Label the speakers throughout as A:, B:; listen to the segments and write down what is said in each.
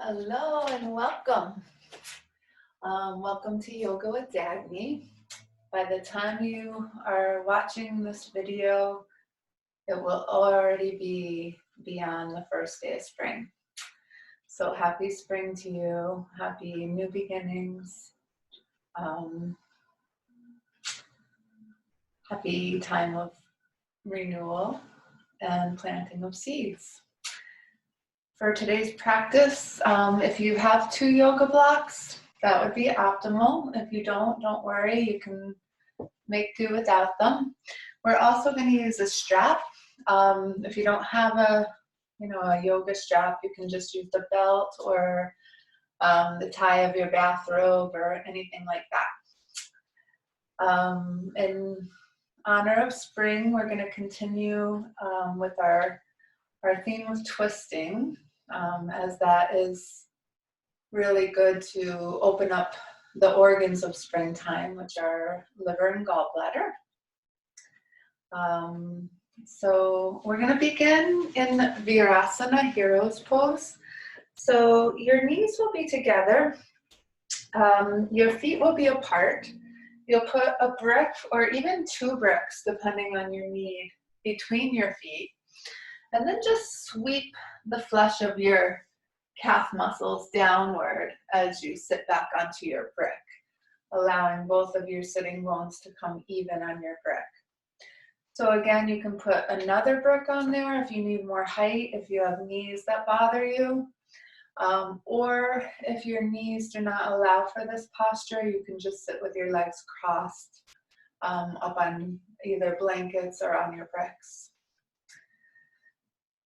A: Hello and welcome. Welcome to Yoga with Dagny. By the time you are watching this video, it will already be beyond the first day of spring. So happy spring to you. Happy new beginnings. Happy time of renewal and planting of seeds. For today's practice, if you have 2 yoga blocks, that would be optimal. If you don't worry, you can make do without them. We're also going to use a strap. If you don't have a yoga strap, you can just use the belt or the tie of your bathrobe or anything like that. In honor of spring, we're going to continue with our theme of twisting, as that is really good to open up the organs of springtime, which are liver and gallbladder. So we're going to begin in Virasana, Hero's Pose. So your knees will be together. Your feet will be apart. You'll put a brick or even 2 bricks, depending on your need, between your feet. And then just sweep the flesh of your calf muscles downward as you sit back onto your brick, allowing both of your sitting bones to come even on your brick. So again, you can put another brick on there if you need more height, if you have knees that bother you, or if your knees do not allow for this posture, you can just sit with your legs crossed up on either blankets or on your bricks.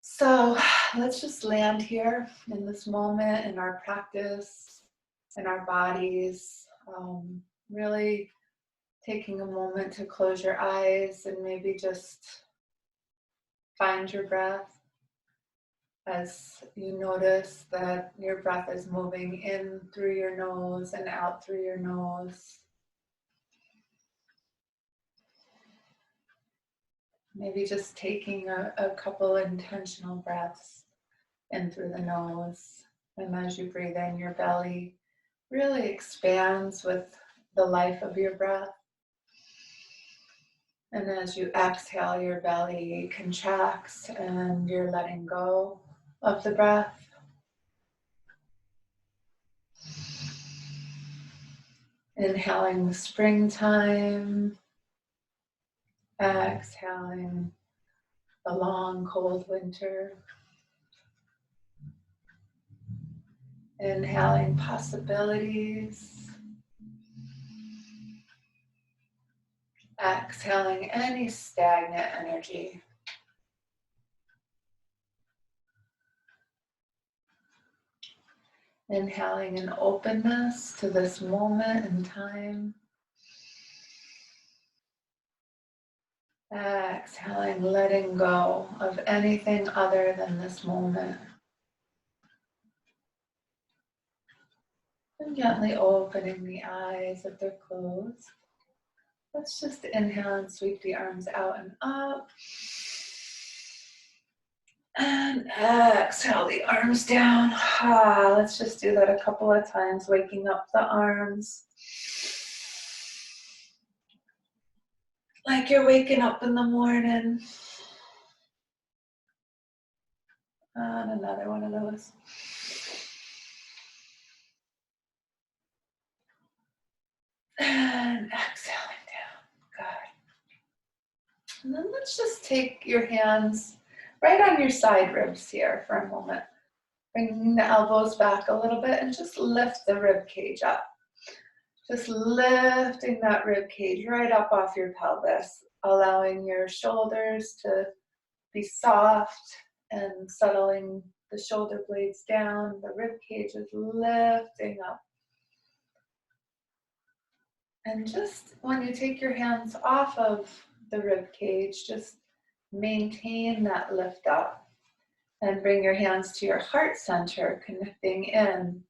A: So let's just land here in this moment, in our practice, in our bodies, really taking a moment to close your eyes and maybe just find your breath as you notice that your breath is moving in through your nose and out through your nose. Maybe just taking a couple intentional breaths in through the nose. And as you breathe in, your belly really expands with the life of your breath. And as you exhale, your belly contracts and you're letting go of the breath. Inhaling the springtime. Exhaling the long, cold winter. Inhaling possibilities. Exhaling any stagnant energy. Inhaling an openness to this moment in time. Exhaling, letting go of anything other than this moment. And gently opening the eyes if they're closed. Let's just inhale and sweep the arms out and up. And exhale the arms down. Let's just do that a couple of times, waking up the arms. Like you're waking up in the morning. And another one of those. And exhaling down. Good. And then let's just take your hands right on your side ribs here for a moment. Bringing the elbows back a little bit and just lift the rib cage up. Just lifting that rib cage right up off your pelvis, allowing your shoulders to be soft and settling the shoulder blades down. The rib cage is lifting up. And just when you take your hands off of the rib cage, just maintain that lift up and bring your hands to your heart center, connecting in,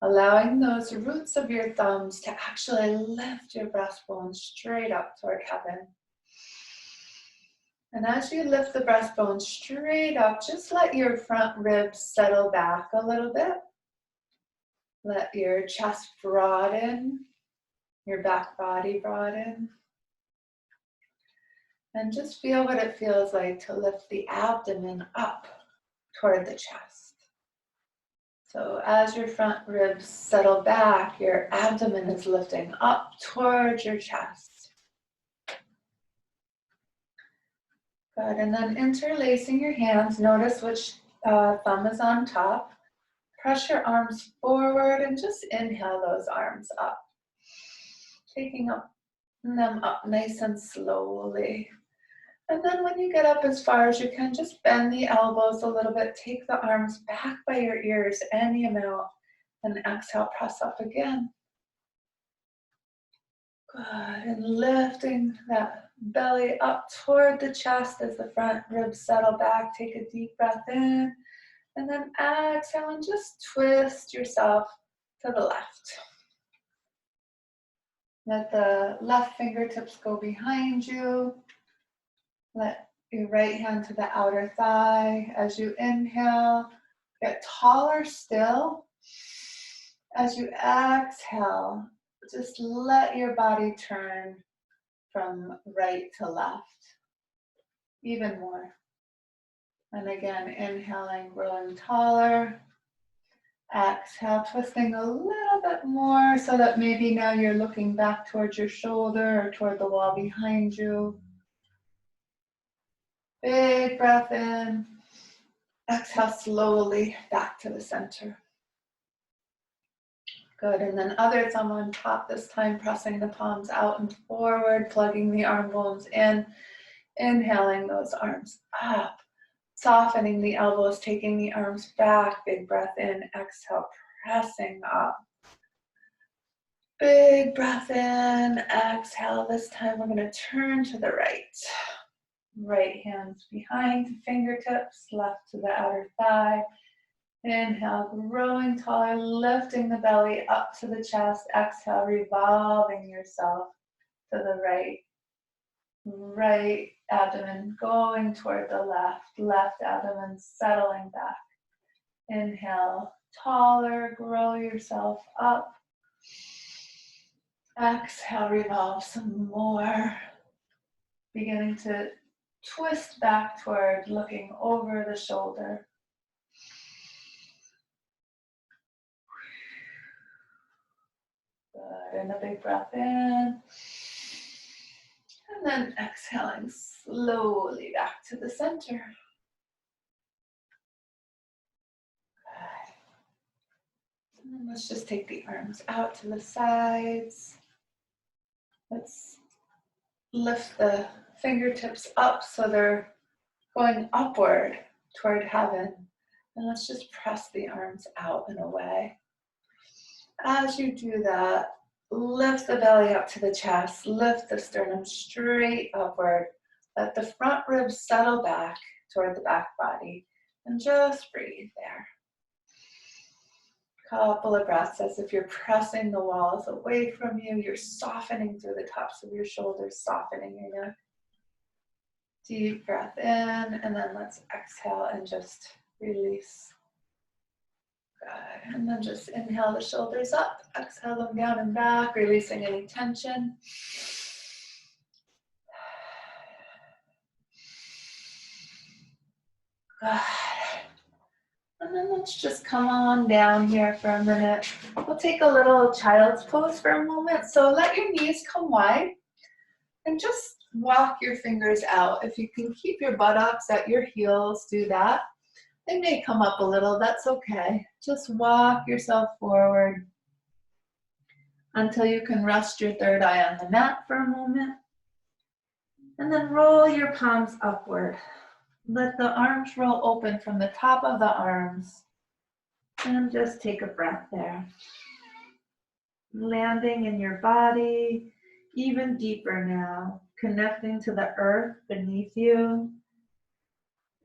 A: allowing those roots of your thumbs to actually lift your breastbone straight up toward heaven. And as you lift the breastbone straight up, just let your front ribs settle back a little bit. Let your chest broaden, your back body broaden. And just feel what it feels like to lift the abdomen up toward the chest. So as your front ribs settle back, your abdomen is lifting up towards your chest. Good, and then interlacing your hands, notice which thumb is on top. Press your arms forward and just inhale those arms up. Taking them up nice and slowly. And then when you get up as far as you can, just bend the elbows a little bit. Take the arms back by your ears, any amount. And exhale, press up again. Good, and lifting that belly up toward the chest as the front ribs settle back. Take a deep breath in. And then exhale and just twist yourself to the left. Let the left fingertips go behind you. Let your right hand to the outer thigh. As you inhale, get taller still. As you exhale, just let your body turn from right to left, even more. And again, inhaling, growing taller. Exhale, twisting a little bit more so that maybe now you're looking back towards your shoulder or toward the wall behind you. Big breath in. Exhale slowly back to the center. Good, and then other thumb on top, this time pressing the palms out and forward, plugging the arm bones in. Inhaling those arms up. Softening the elbows, taking the arms back. Big breath in, exhale, pressing up. Big breath in, exhale. This time we're going to turn to the right. Right hands behind fingertips, left to the outer thigh. Inhale, growing taller, lifting the belly up to the chest. Exhale, revolving yourself to the right. Right abdomen going toward the left. Left abdomen settling back. Inhale, taller, grow yourself up. Exhale, revolve some more. Beginning to twist back toward looking over the shoulder. Good, and a big breath in. And then exhaling slowly back to the center. Good. And then let's just take the arms out to the sides. Let's lift the fingertips up so they're going upward toward heaven. And let's just press the arms out and away. As you do that, lift the belly up to the chest, lift the sternum straight upward. Let the front ribs settle back toward the back body and just breathe there. Couple of breaths as if you're pressing the walls away from you. You're softening through the tops of your shoulders, softening your neck. Deep breath in, and then let's exhale and just release. Good. And then just inhale the shoulders up, exhale them down and back, releasing any tension. Good. And then let's just come on down here for a minute. We'll take a little child's pose for a moment. So let your knees come wide and just walk your fingers out. If you can keep your buttocks at your heels, do that. They may come up a little, that's okay. Just walk yourself forward until you can rest your third eye on the mat for a moment. And then roll your palms upward. Let the arms roll open from the top of the arms. And just take a breath there. Landing in your body even deeper now, connecting to the earth beneath you.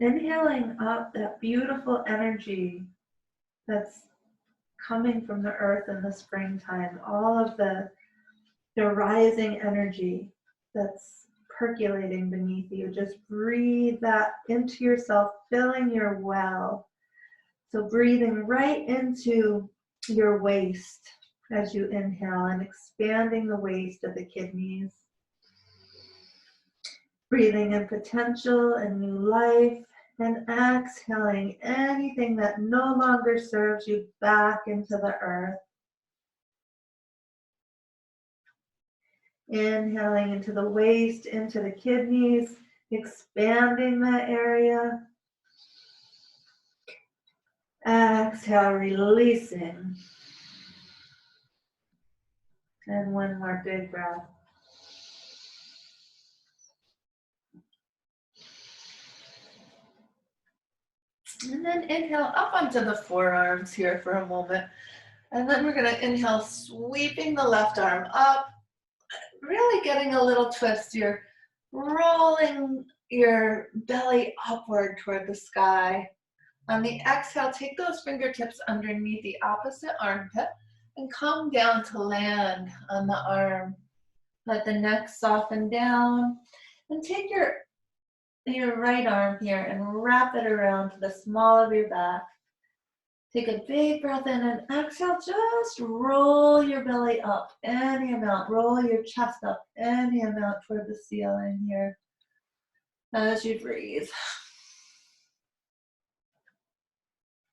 A: Inhaling up that beautiful energy that's coming from the earth in the springtime. All of the rising energy that's percolating beneath you. Just breathe that into yourself, filling your well. So breathing right into your waist as you inhale and expanding the waist of the kidneys. Breathing in potential and new life, and exhaling anything that no longer serves you back into the earth. Inhaling into the waist, into the kidneys, expanding that area. Exhale, releasing. And one more big breath. And then inhale up onto the forearms here for a moment. And then we're going to inhale, sweeping the left arm up, really getting a little twist. You're rolling your belly upward toward the sky. On the exhale, take those fingertips underneath the opposite armpit and come down to land on the arm. Let the neck soften down and take your right arm here and wrap it around to the small of your back. Take a big breath in and exhale, just roll your belly up any amount. Roll your chest up any amount toward the ceiling here as you breathe.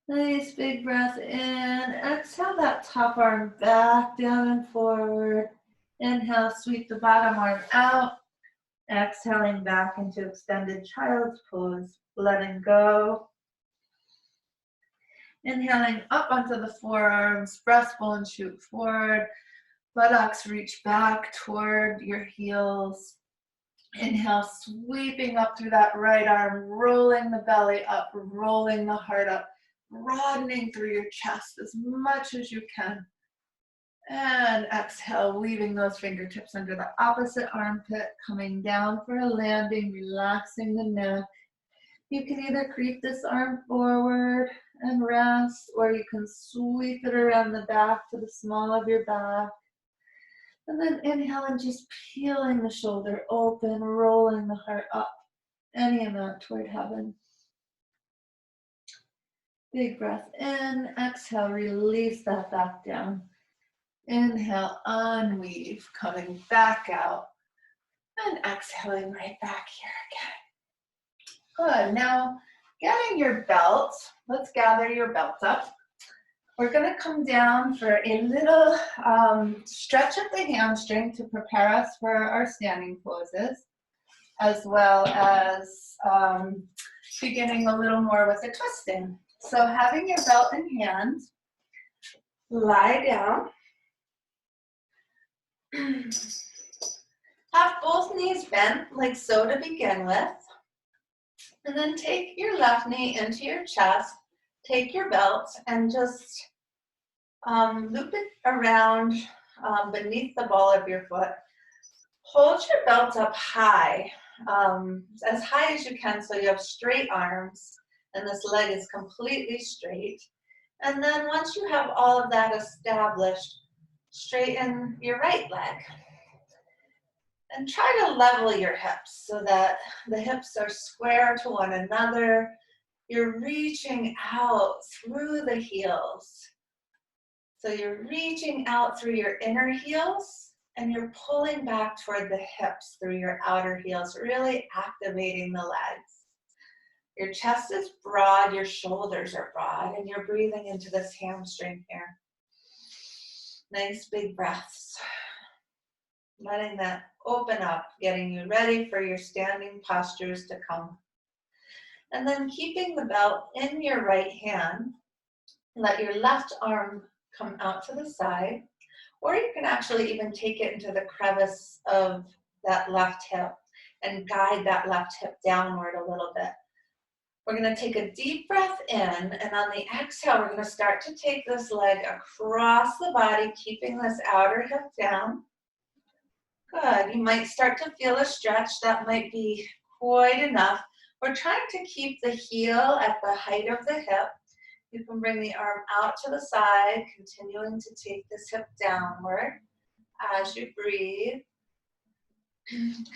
A: Nice big breath in. Exhale that top arm back down and forward. Inhale, sweep the bottom arm out. Exhaling back into extended child's pose, letting go. Inhaling up onto the forearms, breastbone shoot forward, buttocks reach back toward your heels. Inhale, sweeping up through that right arm, rolling the belly up, rolling the heart up, broadening through your chest as much as you can. And exhale, weaving those fingertips under the opposite armpit, coming down for a landing, relaxing the neck. You can either creep this arm forward and rest, or you can sweep it around the back to the small of your back. And then inhale and just peeling the shoulder open, rolling the heart up any amount toward heaven. Big breath in, exhale, release that back down. Inhale, unweave, coming back out, and exhaling right back here again. Good, now getting your belt, let's gather your belt up. We're gonna come down for a little stretch of the hamstring to prepare us for our standing poses, as well as beginning a little more with the twisting. So having your belt in hand, lie down. Have both knees bent like so to begin with. And then take your left knee into your chest, take your belt and just loop it around beneath the ball of your foot. Hold your belt up high, as high as you can so you have straight arms and this leg is completely straight. And then once you have all of that established, straighten your right leg. And try to level your hips so that the hips are square to one another. You're reaching out through the heels. So you're reaching out through your inner heels and you're pulling back toward the hips through your outer heels, really activating the legs. Your chest is broad, your shoulders are broad, and you're breathing into this hamstring here. Nice big breaths. Letting that open up, getting you ready for your standing postures to come. And then keeping the belt in your right hand, let your left arm come out to the side, or you can actually even take it into the crevice of that left hip and guide that left hip downward a little bit. We're going to take a deep breath in, and on the exhale, we're going to start to take this leg across the body, keeping this outer hip down. Good. You might start to feel a stretch. That might be quite enough. We're trying to keep the heel at the height of the hip. You can bring the arm out to the side, continuing to take this hip downward as you breathe.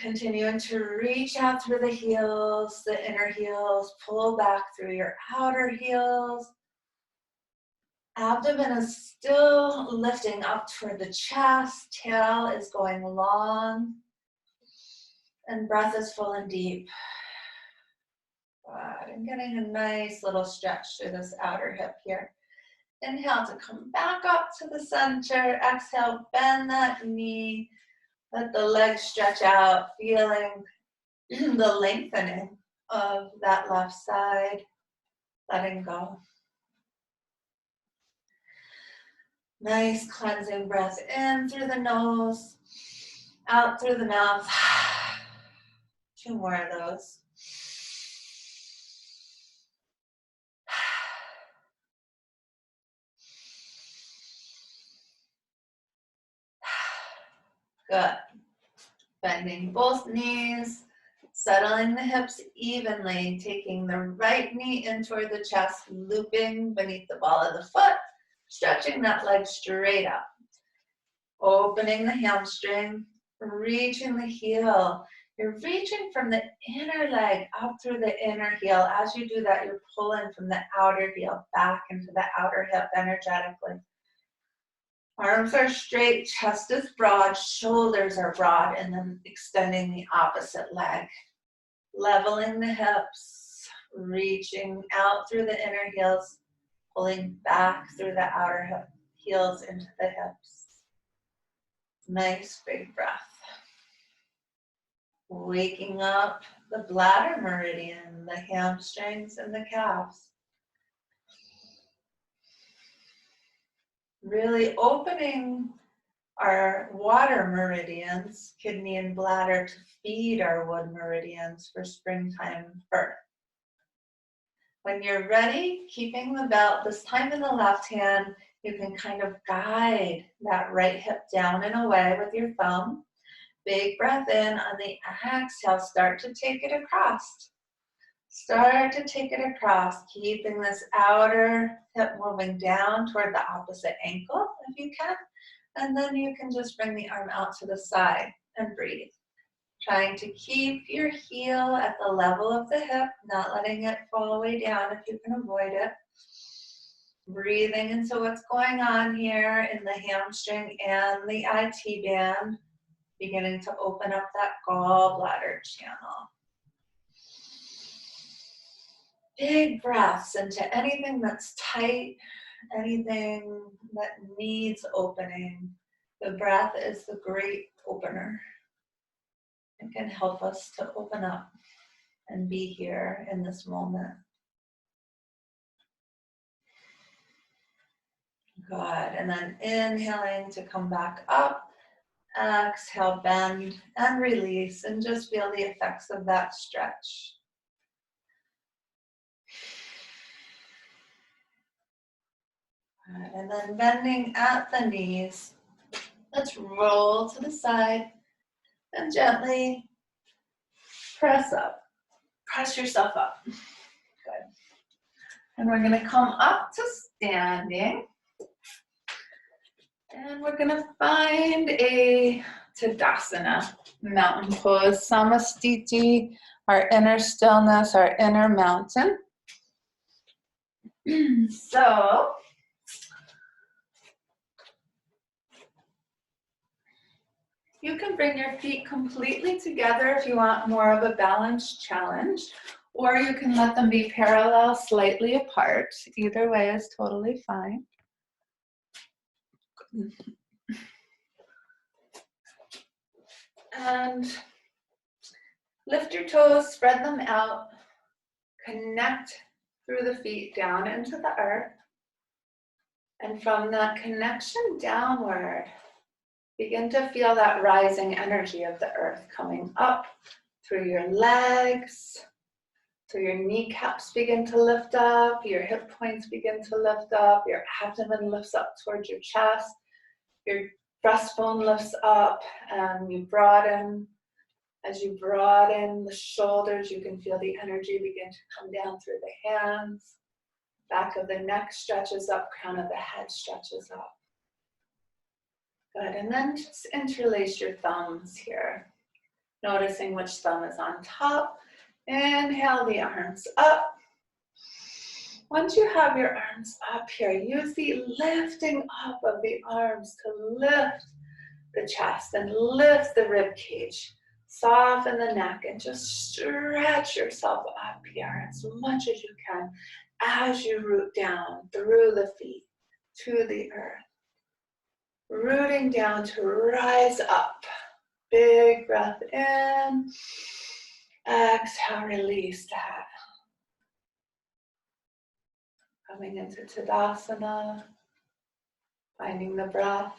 A: Continuing to reach out through the heels, the inner heels, pull back through your outer heels. Abdomen is still lifting up toward the chest. Tail is going long. And breath is full and deep. Good. And getting a nice little stretch through this outer hip here. Inhale to come back up to the center. Exhale, bend that knee. Let the legs stretch out, feeling the lengthening of that left side. Letting go. Nice cleansing breath in through the nose, out through the mouth. 2 more of those. Good. Bending both knees, settling the hips evenly, taking the right knee in toward the chest, looping beneath the ball of the foot, stretching that leg straight up. Opening the hamstring, reaching the heel. You're reaching from the inner leg up through the inner heel. As you do that, you're pulling from the outer heel back into the outer hip energetically. Arms are straight, chest is broad, shoulders are broad, and then extending the opposite leg. Leveling the hips, reaching out through the inner heels, pulling back through the outer hip, heels into the hips. Nice big breath. Waking up the bladder meridian, the hamstrings, and the calves. Really opening our water meridians, kidney and bladder, to feed our wood meridians for springtime birth. When you're ready, keeping the belt, this time in the left hand, you can kind of guide that right hip down and away with your thumb. Big breath in. On the exhale, start to take it across. Start to take it across, keeping this outer hip moving down toward the opposite ankle if you can. And then you can just bring the arm out to the side and breathe. Trying to keep your heel at the level of the hip, not letting it fall way down if you can avoid it. Breathing into what's going on here in the hamstring and the IT band, beginning to open up that gallbladder channel. Big breaths into anything that's tight, anything that needs opening. The breath is the great opener. It can help us to open up and be here in this moment. Good. And then inhaling to come back up. Exhale, bend and release, and just feel the effects of that stretch. Good. And then bending at the knees. Let's roll to the side and gently press up. Press yourself up. Good. And we're going to come up to standing. And we're going to find a Tadasana, mountain pose, Samastiti, our inner stillness, our inner mountain. So, you can bring your feet completely together if you want more of a balanced challenge, or you can let them be parallel, slightly apart. Either way is totally fine. And lift your toes, spread them out, connect through the feet down into the earth. And from that connection downward, begin to feel that rising energy of the earth coming up through your legs, so your kneecaps begin to lift up, your hip points begin to lift up, your abdomen lifts up towards your chest, your breastbone lifts up, and you broaden. As you broaden the shoulders, you can feel the energy begin to come down through the hands. Back of the neck stretches up, crown of the head stretches up. Good, and then just interlace your thumbs here. Noticing which thumb is on top. Inhale the arms up. Once you have your arms up here, use the lifting up of the arms to lift the chest and lift the rib cage. Soften the neck and just stretch yourself up here as much as you can as you root down through the feet to the earth. Rooting down to rise up. Big breath in. Exhale, release that. Coming into Tadasana, finding the breath,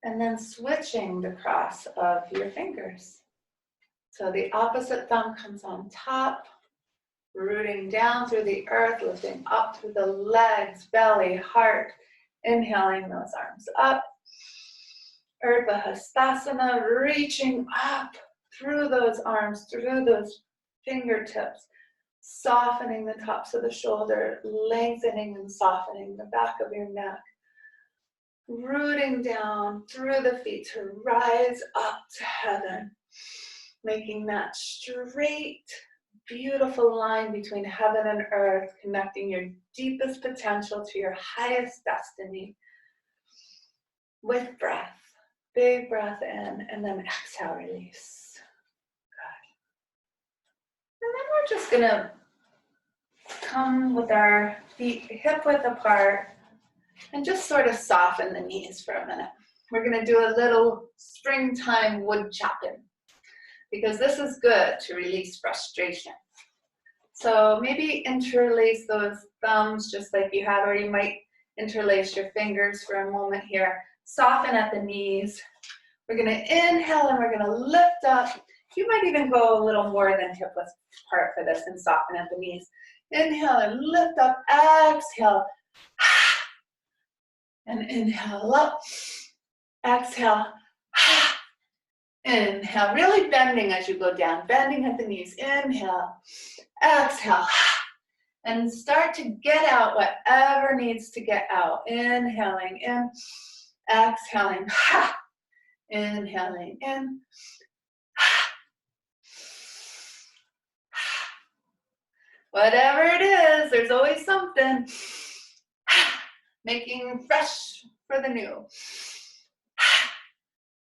A: and then switching the cross of your fingers. So the opposite thumb comes on top, rooting down through the earth, lifting up through the legs, belly, heart, inhaling those arms up. Urdhva Hastasana, reaching up through those arms, through those fingertips, softening the tops of the shoulder, lengthening and softening the back of your neck. Rooting down through the feet to rise up to heaven, making that straight, beautiful line between heaven and earth, connecting your deepest potential to your highest destiny with breath. Big breath in, and then exhale, release. Good. And then we're just gonna come with our feet hip width apart and just sort of soften the knees for a minute. We're gonna do a little springtime wood chopping because this is good to release frustration. So maybe interlace those thumbs just like you have, or you might interlace your fingers for a moment here. Soften at the knees. We're gonna inhale and we're gonna lift up. You might even go a little more than hip width apart for this and soften at the knees. Inhale and lift up, exhale. And inhale up, exhale, inhale, really bending as you go down, bending at the knees, inhale, exhale, and start to get out whatever needs to get out. Inhaling in, exhaling, inhaling in, whatever it is, there's always something. Making fresh for the new.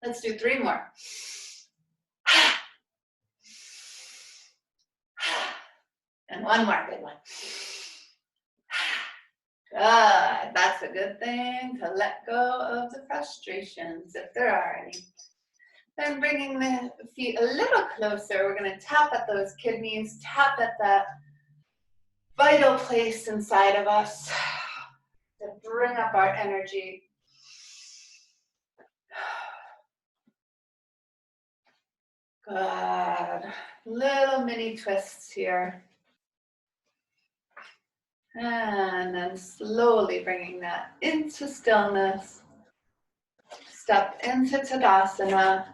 A: Let's do 3 more. And 1 more good one. Good. That's a good thing to let go of the frustrations, if there are any. Then bringing the feet a little closer, we're going to tap at those kidneys, tap at that vital place inside of us to bring up our energy. Good. Little mini twists here. And then slowly bringing that into stillness. Step into Tadasana.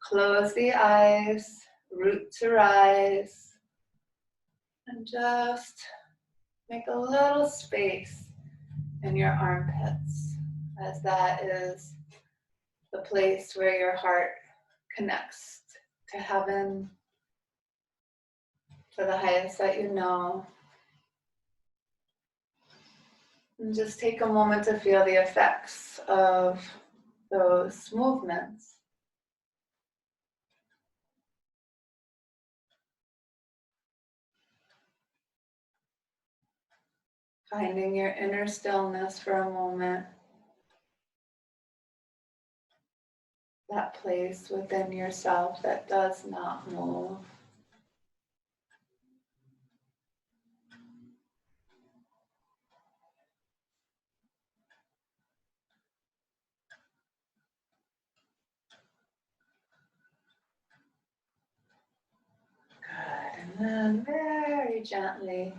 A: Close the eyes, root to rise. And just make a little space in your armpits, as that is the place where your heart connects to heaven, to the highest that you know. And just take a moment to feel the effects of those movements. Finding your inner stillness for a moment. That place within yourself that does not move. Good. And then very gently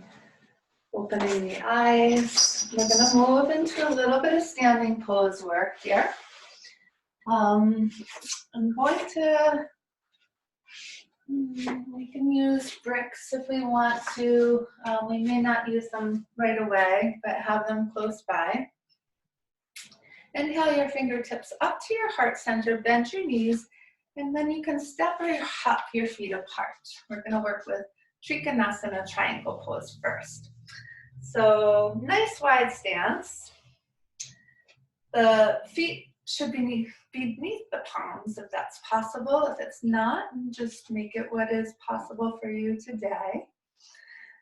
A: opening the eyes. We're going to move into a little bit of standing pose work here. I'm going to, we can use bricks if we want to. We may not use them right away, but have them close by. Inhale your fingertips up to your heart center, bend your knees, and then you can step or hop your feet apart. We're going to work with Trikonasana triangle pose first. So nice wide stance. The feet should be beneath the palms if that's possible. If it's not, just make it what is possible for you today.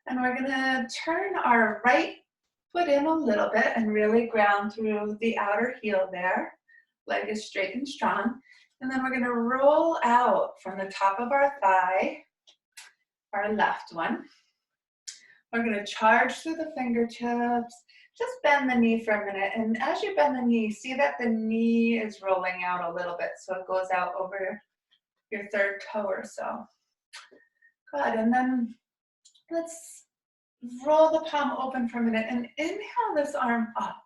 A: And we're gonna turn our right foot in a little bit and really ground through the outer heel there. Leg is straight and strong. And then we're gonna roll out from the top of our thigh, our left one. We're gonna charge through the fingertips. Just bend the knee for a minute. And as you bend the knee, see that the knee is rolling out a little bit so it goes out over your third toe or so. Good, and then let's roll the palm open for a minute and inhale this arm up.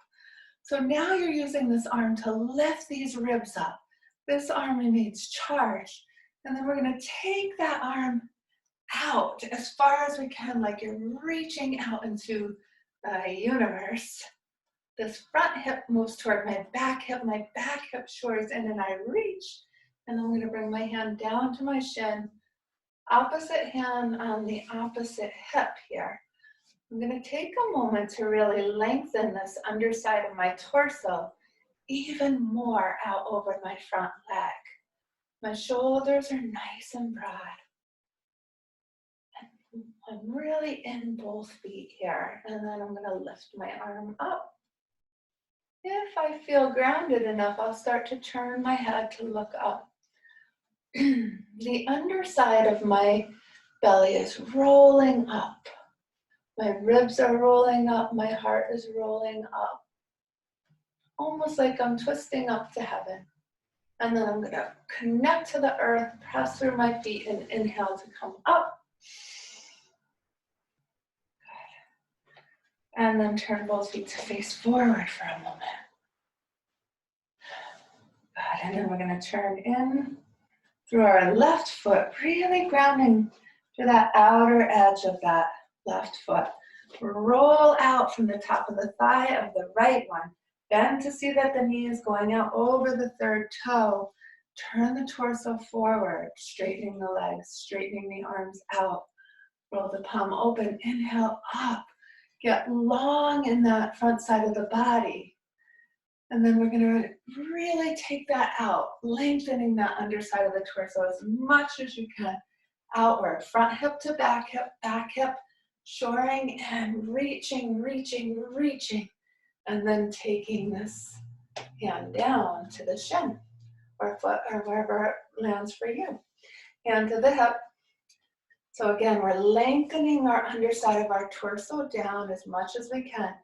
A: So now you're using this arm to lift these ribs up. This arm remains charged. And then we're gonna take that arm out as far as we can, like you're reaching out into the universe. This front hip moves toward my back hip shores in and I reach. And I'm gonna bring my hand down to my shin, opposite hand on the opposite hip here. I'm gonna take a moment to really lengthen this underside of my torso even more out over my front leg. My shoulders are nice and broad. I'm really in both feet here, and then I'm gonna lift my arm up. If I feel grounded enough, I'll start to turn my head to look up. The underside of my belly is rolling up. My ribs are rolling up, my heart is rolling up. Almost like I'm twisting up to heaven. And then I'm gonna connect to the earth, press through my feet, and inhale to come up. And then turn both feet to face forward for a moment. Good, and then we're gonna turn in through our left foot, really grounding to that outer edge of that left foot. Roll out from the top of the thigh of the right one. Bend to see that the knee is going out over the third toe. Turn the torso forward, straightening the legs, straightening the arms out. Roll the palm open, inhale up. Get long in that front side of the body. And then we're gonna really take that out, lengthening that underside of the torso as much as you can outward. Front hip to back hip, shoring and reaching, reaching, reaching. And then taking this hand down to the shin or foot or wherever it lands for you. Hand to the hip. So again, we're lengthening our underside of our torso down as much as we can.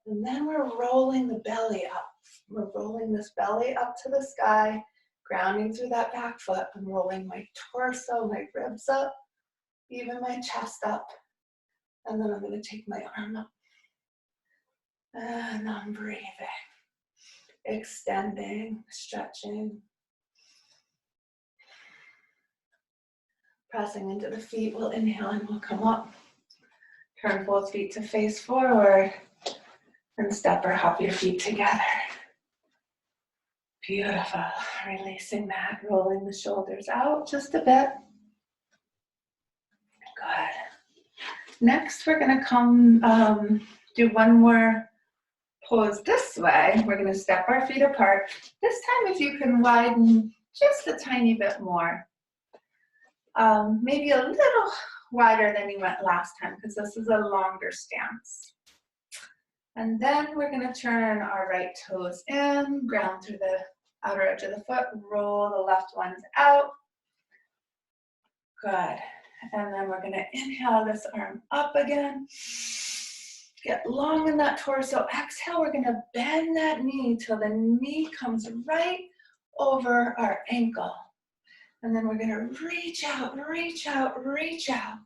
A: And then we're rolling the belly up. We're rolling this belly up to the sky, grounding through that back foot. I'm rolling my torso, my ribs up, even my chest up. And then I'm going to take my arm up. And I'm breathing, extending, stretching. Pressing into the feet, we'll inhale and we'll come up. Turn both feet to face forward and step or hop your feet together. Beautiful. Releasing that, rolling the shoulders out just a bit. Good. Next, we're going to come do one more pose this way. We're going to step our feet apart. This time, if you can widen just a tiny bit more. Maybe a little wider than you went last time because this is a longer stance. And then we're going to turn our right toes in, ground through the outer edge of the foot, roll the left ones out. Good. And then we're going to inhale this arm up again. Get long in that torso. Exhale, we're going to bend that knee till the knee comes right over our ankle. And then we're going to reach out, reach out, reach out.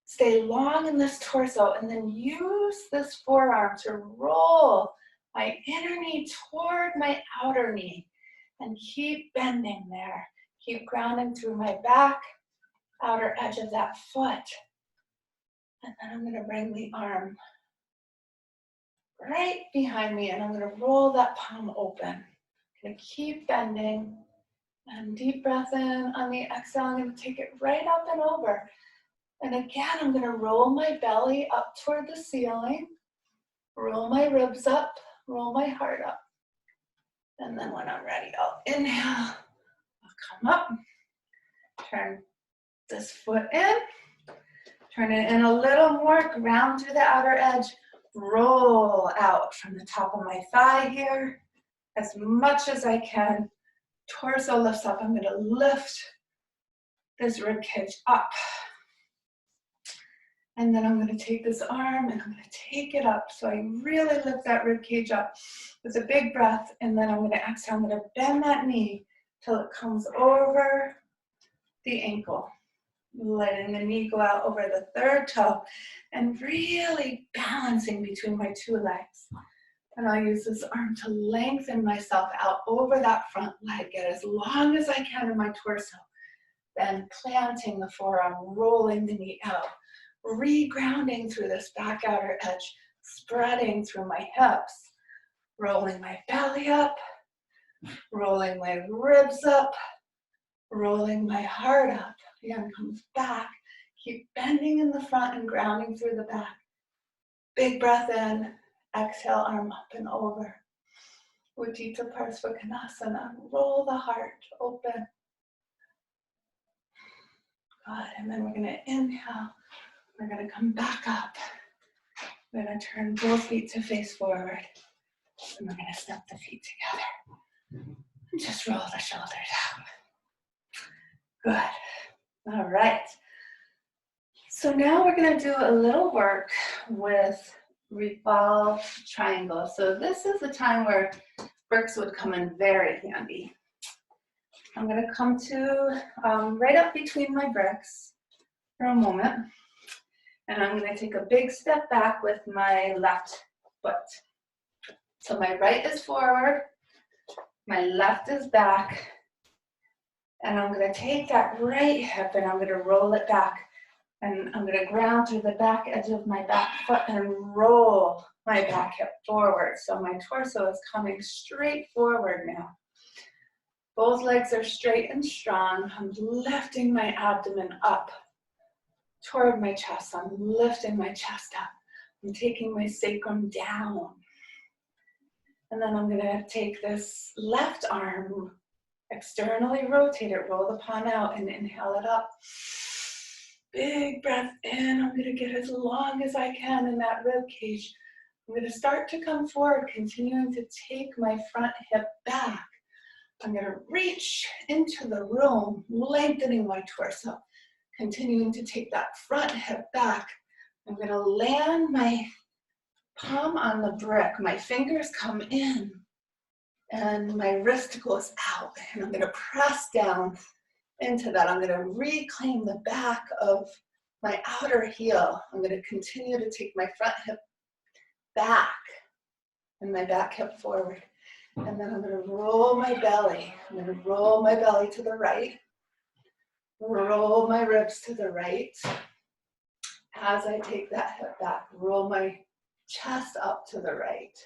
A: Stay long in this torso and then use this forearm to roll my inner knee toward my outer knee and keep bending there. Keep grounding through my back, outer edge of that foot. And then I'm going to bring the arm right behind me and I'm going to roll that palm open. I'm going to keep bending. And deep breath in. On the exhale, I'm going to take it right up and over. And again, I'm gonna roll my belly up toward the ceiling, roll my ribs up, roll my heart up. And then when I'm ready, I'll inhale, I'll come up, turn this foot in, turn it in a little more, ground through the outer edge, roll out from the top of my thigh here, as much as I can. Torso lifts up, I'm gonna lift this rib cage up. And then I'm gonna take this arm and I'm gonna take it up. So I really lift that rib cage up with a big breath. And then I'm gonna exhale, I'm gonna bend that knee till it comes over the ankle. Letting the knee go out over the third toe and really balancing between my two legs. And I'll use this arm to lengthen myself out over that front leg, get as long as I can in my torso. Then planting the forearm, rolling the knee out, re-grounding through this back outer edge, spreading through my hips, rolling my belly up, rolling my ribs up, rolling my heart up. Again, comes back. Keep bending in the front and grounding through the back. Big breath in. Exhale, arm up and over. Utthita Parsvakonasana. Roll the heart open. Good. And then we're going to inhale. We're going to come back up. We're going to turn both feet to face forward. And we're going to step the feet together. And just roll the shoulders out. Good. All right. So now we're going to do a little work with revolve triangle. So this is the time where bricks would come in very handy. I'm going to come to right up between my bricks for a moment. And I'm going to take a big step back with my left foot. So my right is forward, my left is back. And I'm going to take that right hip and I'm going to roll it back. And I'm going to ground through the back edge of my back foot and roll my back hip forward. So my torso is coming straight forward now. Both legs are straight and strong. I'm lifting my abdomen up toward my chest. I'm lifting my chest up. I'm taking my sacrum down. And then I'm going to take this left arm, externally rotate it, roll the palm out, and inhale it up. Big breath in. I'm going to get as long as I can in that rib cage. I'm going to start to come forward, continuing to take my front hip back. I'm going to reach into the room, lengthening my torso, continuing to take that front hip back. I'm going to land my palm on the brick. My fingers come in and my wrist goes out. And I'm going to press down into that. I'm going to reclaim the back of my outer heel. I'm going to continue to take my front hip back and my back hip forward. And then I'm going to roll my belly. I'm going to roll my belly to the right. Roll my ribs to the right. As I take that hip back, roll my chest up to the right.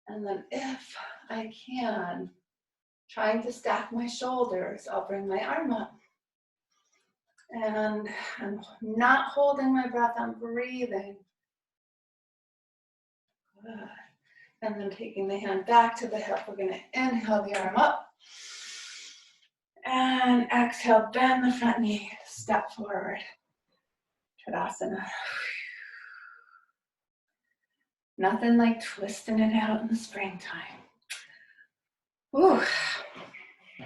A: And then if I can, trying to stack my shoulders, I'll bring my arm up. And I'm not holding my breath, I'm breathing. Good. And then taking the hand back to the hip, we're going to inhale the arm up. And exhale, bend the front knee, step forward. Tadasana. Nothing like twisting it out in the springtime. Whew.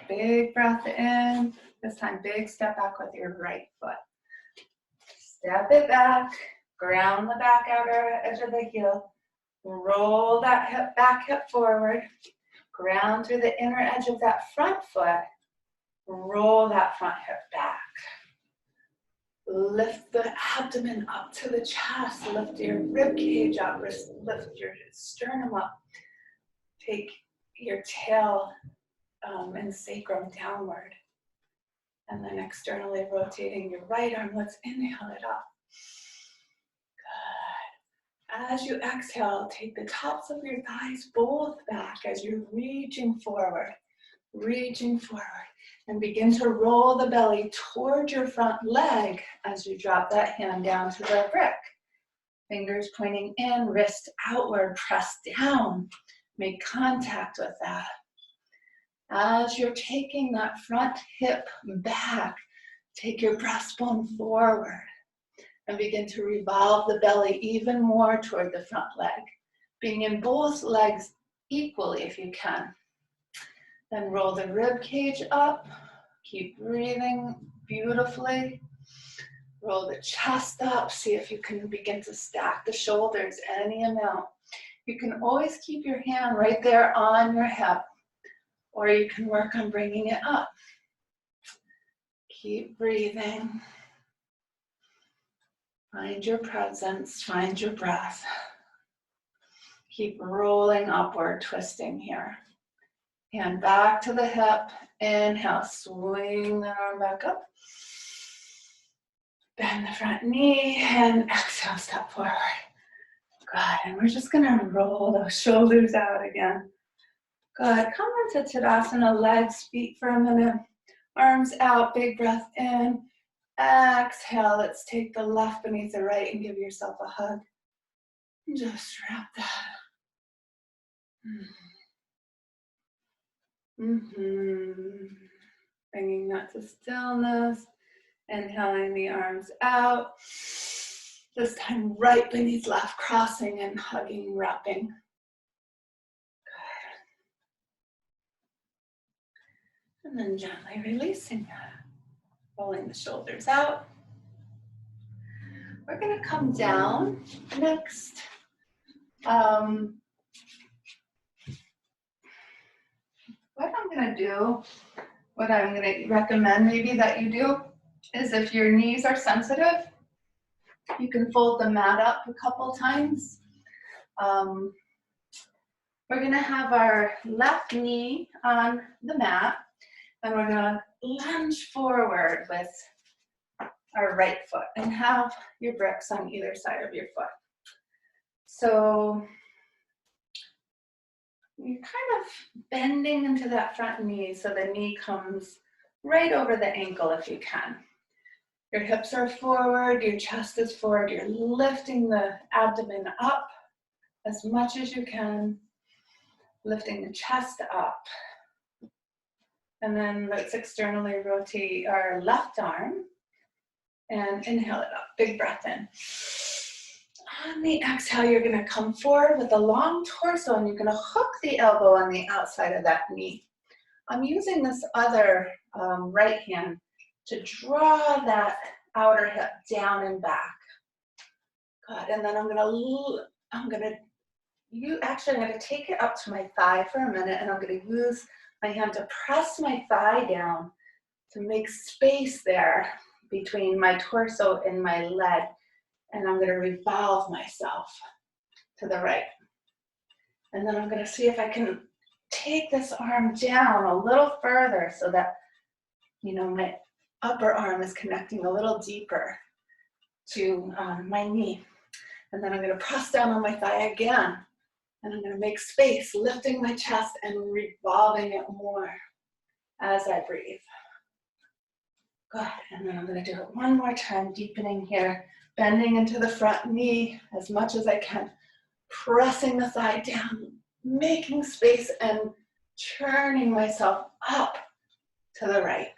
A: Big breath in. This time, big step back with your right foot. Step it back, ground the back outer edge of the heel. Roll that hip back hip forward. Ground through the inner edge of that front foot. Roll that front hip back. Lift the abdomen up to the chest. Lift your rib cage up. Lift your sternum up. Take your tail and sacrum downward. And then externally rotating your right arm. Let's inhale it up. Good. As you exhale, take the tops of your thighs both back as you're reaching forward. Reaching forward. And begin to roll the belly toward your front leg as you drop that hand down to the brick. Fingers pointing in, wrist outward, press down. Make contact with that. As you're taking that front hip back, take your breastbone forward and begin to revolve the belly even more toward the front leg, being in both legs equally if you can. Then roll the rib cage up. Keep breathing beautifully. Roll the chest up. See if you can begin to stack the shoulders any amount. You can always keep your hand right there on your hip, or you can work on bringing it up. Keep breathing. Find your presence, find your breath. Keep rolling upward, twisting here. Hand back to the hip. Inhale, swing the arm back up. Bend the front knee and exhale, step forward. Good, and we're just gonna roll those shoulders out again. Good, come into Tadasana, legs, feet for a minute. Arms out, big breath in. Exhale, let's take the left beneath the right and give yourself a hug. Just wrap that. Bringing that to stillness. Inhaling the arms out. This time right beneath left, crossing and hugging, wrapping. Good. And then gently releasing that. Rolling the shoulders out. We're going to come down next. What I'm going to do, what I'm going to recommend maybe that you do, is if your knees are sensitive, you can fold the mat up a couple times. We're going to have our left knee on the mat, and we're going to lunge forward with our right foot and have your bricks on either side of your foot. So you're kind of bending into that front knee so the knee comes right over the ankle if you can. Your hips are forward, your chest is forward, you're lifting the abdomen up as much as you can, lifting the chest up. And then let's externally rotate our left arm and inhale it up, big breath in. On the exhale, you're gonna come forward with a long torso and you're gonna hook the elbow on the outside of that knee. I'm using this other right hand to draw that outer hip down and back. Good, and then I'm gonna take it up to my thigh for a minute, and I'm gonna use my hand to press my thigh down to make space there between my torso and my leg. And I'm gonna revolve myself to the right. And then I'm gonna see if I can take this arm down a little further so that, my upper arm is connecting a little deeper to my knee. And then I'm gonna press down on my thigh again. And I'm gonna make space, lifting my chest and revolving it more as I breathe. Good, and then I'm gonna do it one more time, deepening here, bending into the front knee as much as I can, pressing the thigh down, making space and churning myself up to the right,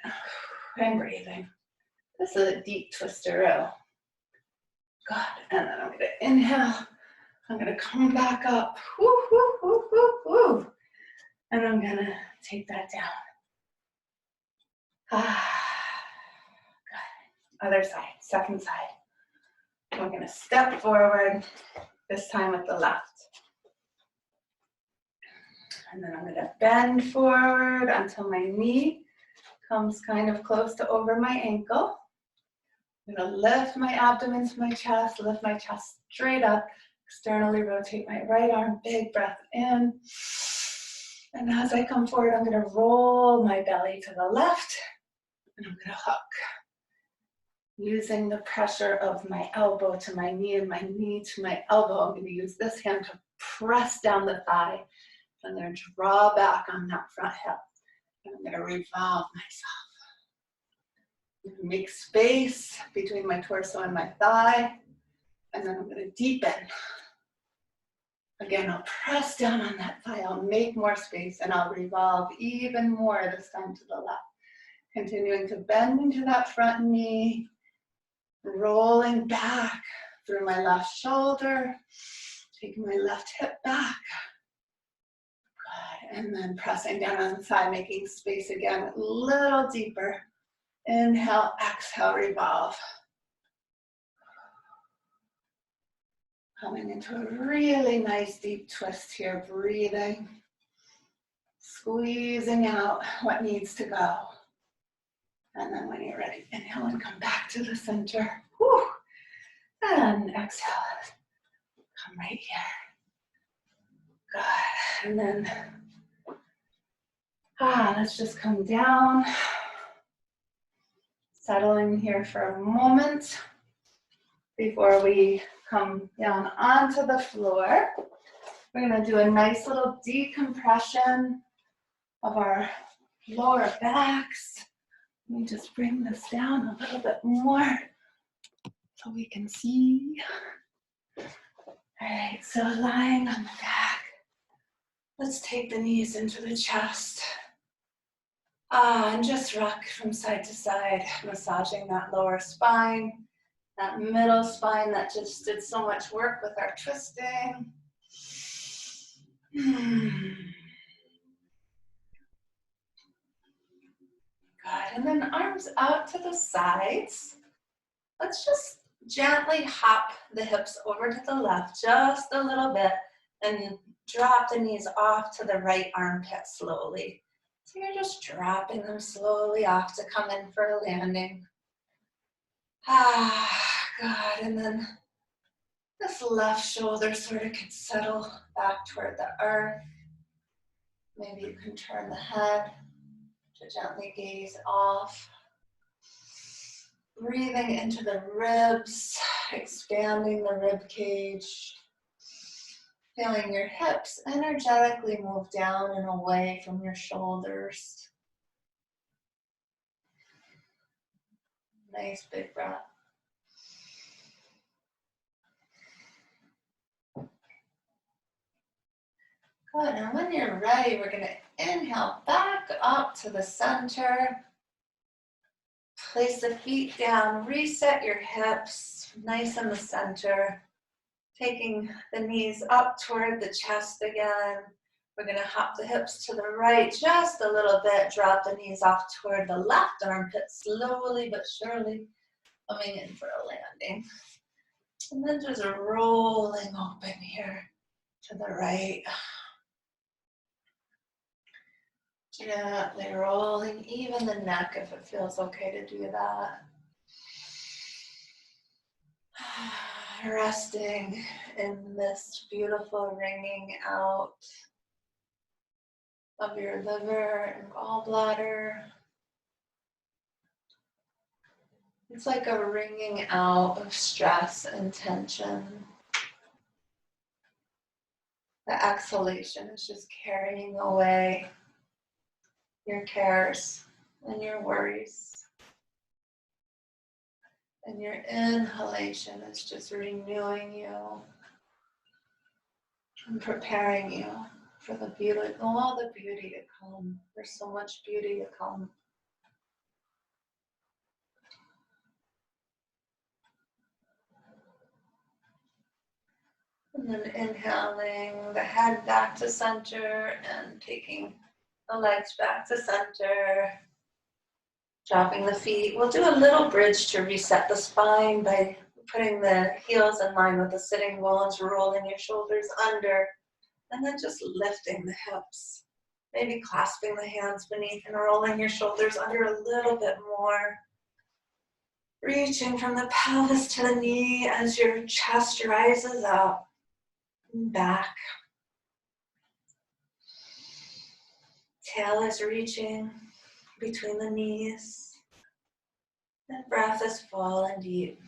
A: and breathing. This is a deep twister-o. Good, and then I'm gonna inhale, I'm gonna come back up, woo, woo, woo, woo, woo. And I'm gonna take that down. Good, other side, second side. We're gonna step forward, this time with the left. And then I'm gonna bend forward until my knee comes kind of close to over my ankle. I'm gonna lift my abdomen to my chest, lift my chest straight up, externally rotate my right arm, big breath in. And as I come forward, I'm gonna roll my belly to the left, and I'm gonna hook. Using the pressure of my elbow to my knee and my knee to my elbow, I'm gonna use this hand to press down the thigh. I'm gonna draw back on that front hip I'm going to revolve myself. Make space between my torso and my thigh. And then I'm going to deepen. Again, I'll press down on that thigh. I'll make more space and I'll revolve even more, this time to the left. Continuing to bend into that front knee. Rolling back through my left shoulder. Taking my left hip back. Good. And then pressing down on the thigh, making space again, a little deeper. Inhale, exhale, revolve. Coming into a really nice deep twist here, breathing. Squeezing out what needs to go. And then when you're ready, inhale and come back to the center. Whew. And exhale, come right here. Good. And then, let's just come down. Settling here for a moment before we come down onto the floor. We're going to do a nice little decompression of our lower backs. Let me just bring this down a little bit more so we can see. All right, so lying on the back. Let's take the knees into the chest. And just rock from side to side, massaging that lower spine, that middle spine that just did so much work with our twisting. Good, and then arms out to the sides. Let's just gently hop the hips over to the left just a little bit and drop the knees off to the right armpit slowly. So you're just dropping them slowly off to come in for a landing. Good, and then this left shoulder sort of can settle back toward the earth. Maybe you can turn the head to gently gaze off. Breathing into the ribs, expanding the rib cage. Feeling your hips energetically move down and away from your shoulders. Nice big breath. Good, and when you're ready, we're going to inhale back up to the center. Place the feet down, reset your hips, nice in the center. Taking the knees up toward the chest again. We're going to hop the hips to the right just a little bit. Drop the knees off toward the left armpit, slowly but surely coming in for a landing. And then just rolling open here to the right. Gently rolling, even the neck if it feels okay to do that. Resting in this beautiful wringing out of your liver and gallbladder. It's like a wringing out of stress and tension. The exhalation is just carrying away your cares and your worries. And your inhalation is just renewing you and preparing you for the beauty, all the beauty to come. There's so much beauty to come. And then inhaling the head back to center and taking the legs back to center. Dropping the feet. We'll do a little bridge to reset the spine by putting the heels in line with the sitting bones, rolling your shoulders under, and then just lifting the hips. Maybe clasping the hands beneath and rolling your shoulders under a little bit more. Reaching from the pelvis to the knee as your chest rises up and back. Tail is reaching between the knees. The breath is full and deep.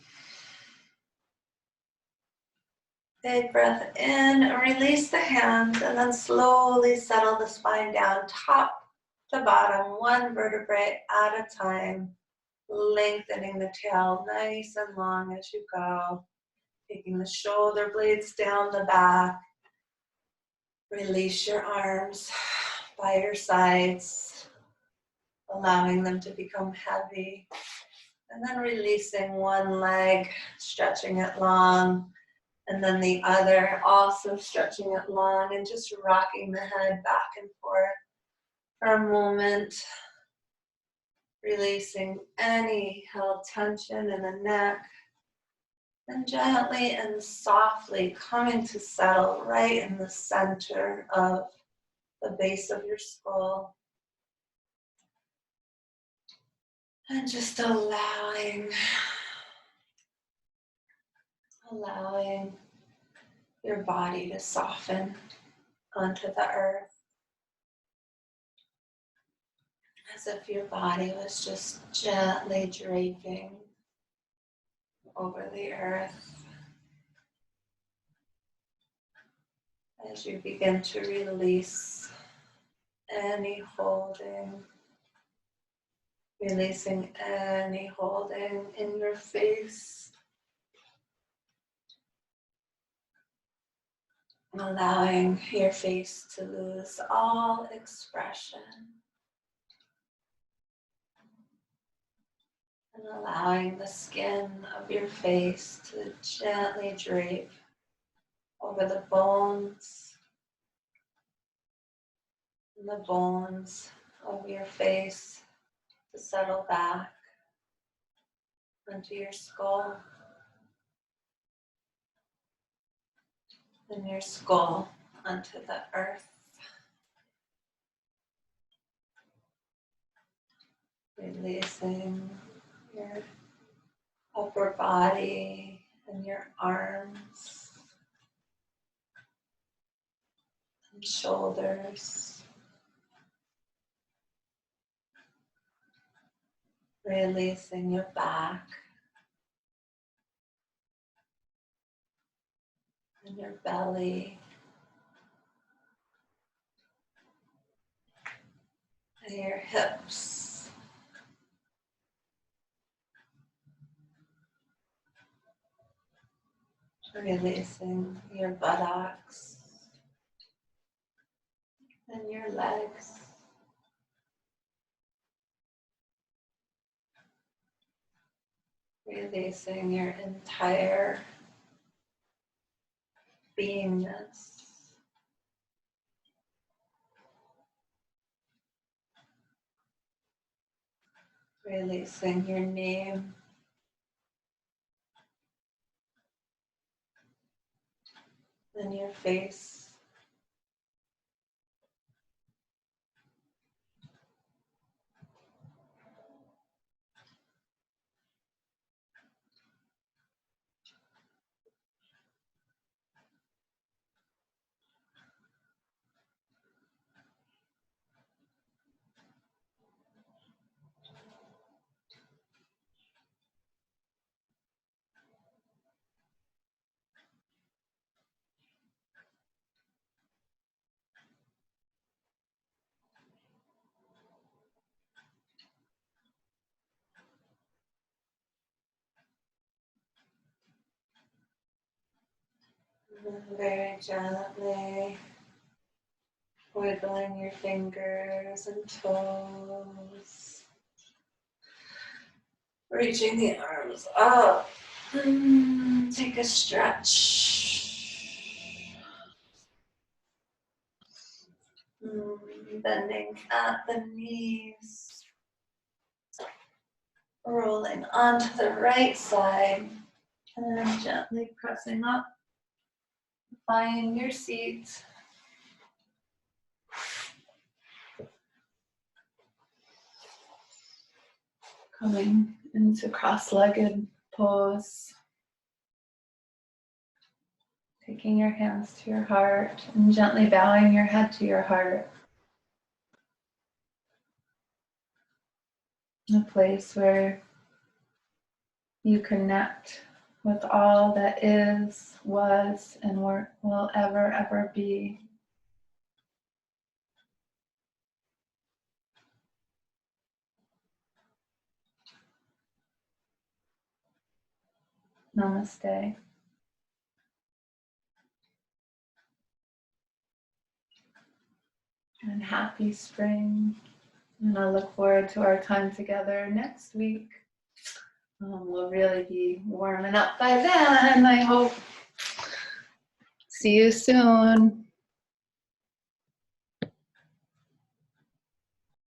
A: Big breath in, release the hands, and then slowly settle the spine down. Top the bottom, one vertebrae at a time, lengthening the tail nice and long as you go, taking the shoulder blades down the back. Release your arms by your sides, allowing them to become heavy. And then releasing one leg, stretching it long, and then the other also stretching it long, and just rocking the head back and forth for a moment. Releasing any held tension in the neck. And gently and softly coming to settle right in the center of the base of your skull. And just allowing your body to soften onto the earth. As if your body was just gently draping over the earth. As you begin to release any holding, releasing any holding in your face, allowing your face to lose all expression, and allowing the skin of your face to gently drape over the bones and the bones of your face to settle back onto your skull, and your skull onto the earth. Releasing your upper body and your arms and shoulders. Releasing your back and your belly and your hips. Releasing your buttocks and your legs. Releasing your entire beingness. Releasing your name and your face. And very gently wiggling your fingers and toes. Reaching the arms up. Take a stretch. Bending at the knees. Rolling onto the right side. And then gently pressing up. Find your seat. Coming into cross-legged pose. Taking your hands to your heart and gently bowing your head to your heart. A place where you connect with all that is, was, and will ever be. Namaste. And happy spring. And I look forward to our time together next week. We'll really be warming up by then, I hope. See you soon.